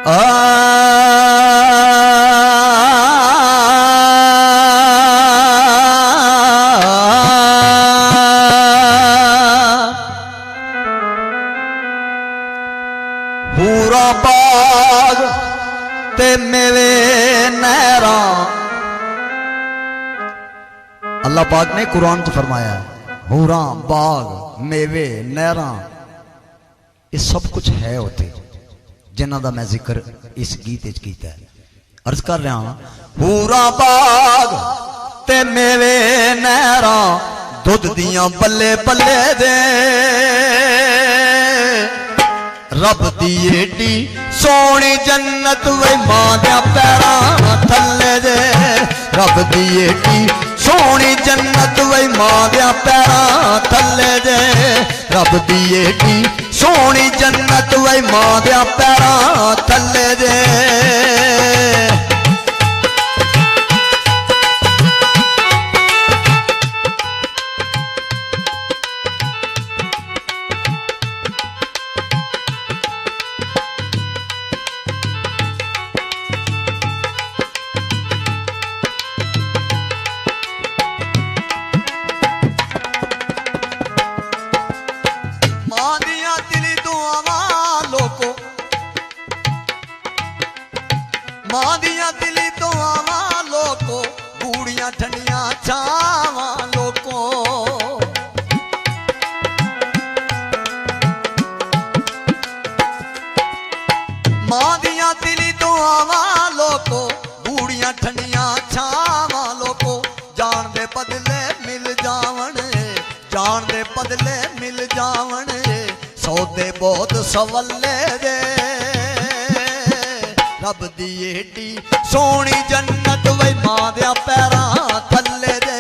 पूरा बाग ते मेवे नहरा। अल्लाह पाक ने कुरान च फरमाया हूरा बाग मेवे नहरा ये सब कुछ है उत्थे जिन्हां दा मैं जिक्र इस गीत विच कीता है। अर्ज कर रहा हूरा बाग ते मेवे नहरा दुध दियां बल्ले बल्ले दे रब दी एडी सोनी जन्नत वे मां दे पैरां थल्ले दे। रब दी एडी सोनी जन्नत वे मां दे पैरां थल्ले दे। रब दी एडी सोनी जन्नत वे मां दे पैरां थल्ले दे। मां दिया दिली तो आवा लोको बूढ़िया ठंडिया छावा लोको। मां दिया दिली तो आवा लोको बूढ़िया ठंडिया छावा लोको। जान दे बदले मिल जावण जान दे बदले मिल जावण सौदे बहुत सवले दे। रब दी एडी सोनी जन्नत वे मां दे पैरां थल्ले दे।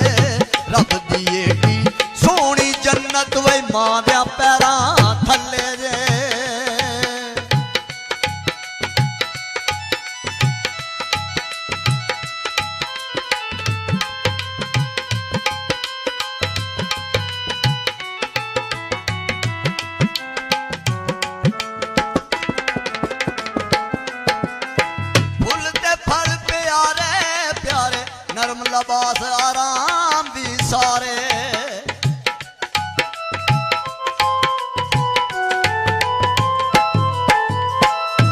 रब दी एडी सोनी जन्नत वे मां दे पैरां थल्ले दे। नरम लबास आराम दी सारे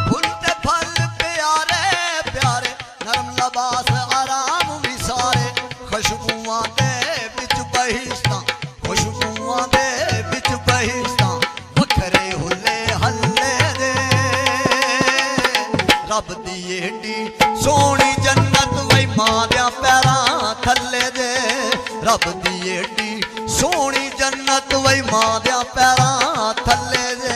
फुल ते फल प्यारे प्यारे नरम लबास आराम भी सारे। खुशबुआं दे विच बहिश्तां खुशबुआं दे विच बहिश्तां वखरे हुले हल्ले दे। रब दी एडी सोनी जन्नत वही मां दे पैरां थल्ले दे। रब दी एडी सोनी जन्नत वही मां दे पैरां थल्ले दे।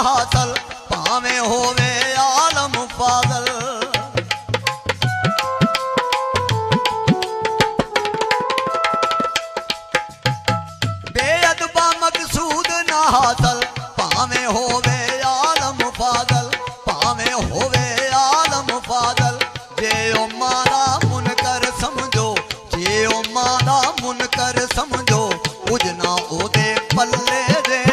हासिल भावें होवे आलम फाजल। बेअदबा मकसूद ना हासिल भावें होवे आलम फाजल। भावें होवे आलम फाजल जे ओ मारा मुनकर समझो जे ओ मारा मुनकर समझो उजना ओदे पल्ले दे।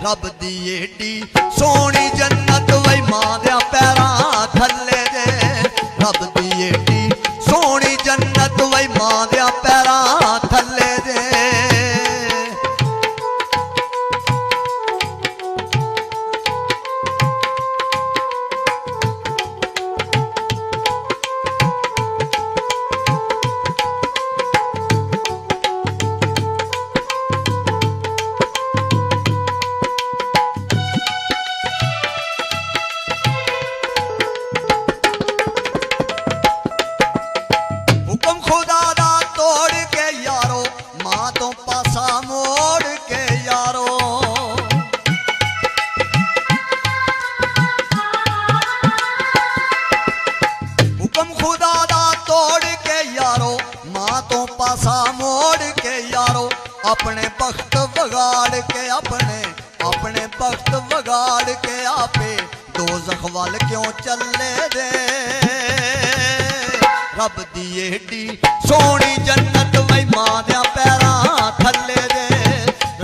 रब दी एडी सोनी जन्नत वही मां दे पैरां थल्ले दे। रब दी एडी सोनी जन्नत वही मां दे पैरां थल्ले दे। अपने बख्त बगाड़ के अपने बख्त बगाड़ के आपे दोज़ख वाल क्यों चले दे। रब दी एडी सोहनी जन्नत वही मां दे पैरां थल्ले दे।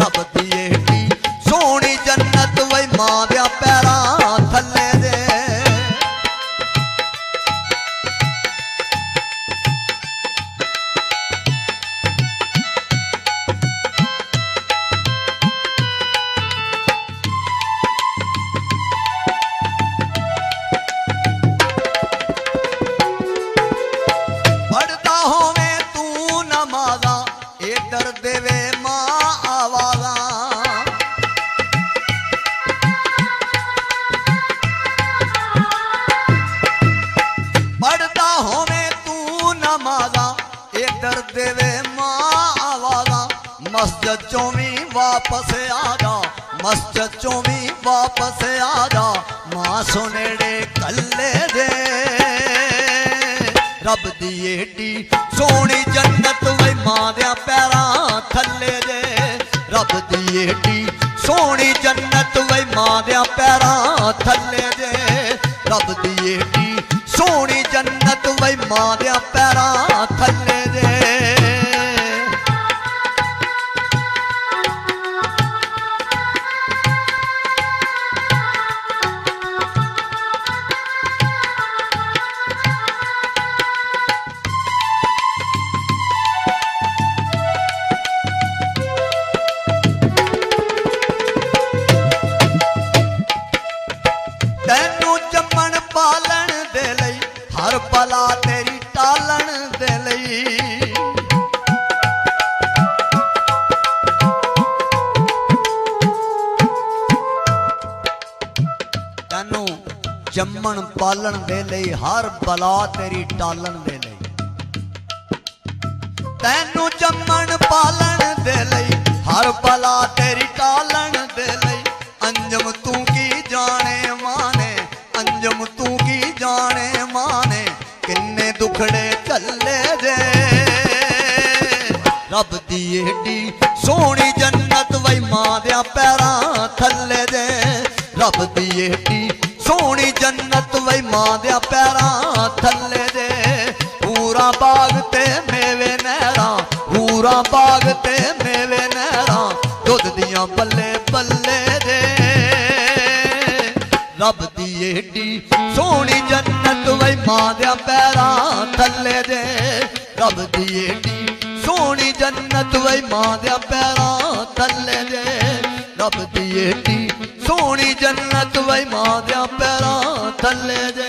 रब दी एडी सोहनी जन्नत वही मां दे पैरां थल्ले दे। देवे मां आवाज़ा पढ़ता होवे तू नमाज़ा इधर देवे मां आवाज़ा। मस्जिद चों भी वापस आजा मस्जिद चों भी वापस आजा मां सुनेड़े कल्ले दे। रब दी एडी सोहनी जन्नत वही मां दे पैरां थल्ले दे। रब दी एडी सोहनी जन्नत वही मां दे पैरां थल्ले दे। रब दी एडी सोहनी जन्नत वही मां दे पैरां थल्ले दे। तैनू जम्मन पालन दे लई हर बला तेरी टालन दे लई। तैनू जम्मन पालन दे लई हर बला तेरी टालन दे लई। तैनू जम्मन पालन दे लई हर बला तेरी टालन दे लई। अंजम तू की जाने माने अंजम तू की जाने माने किन्ने दुखड़े चले दे। रब दी एडी सोहनी जन्नत वही मां दे पैरां थल्ले दे। रब दी एडी सोहनी जन्नत वही मां दे पैरां थल्ले दे। पूरा बाग ते मेवे नहरां पूरा बाग ते मेवे नहरां दुध दियां बल्ले बल्ले दे। रब दी एडी सोहनी जन्नत वही मां दे पैरां थल्ले दे। रब दी एडी सोहनी जन्नत वही मां दे पैरां थल्ले दे। रब दी एडी सोहनी जन्नत वही मां दे पैरां थल्ले दे।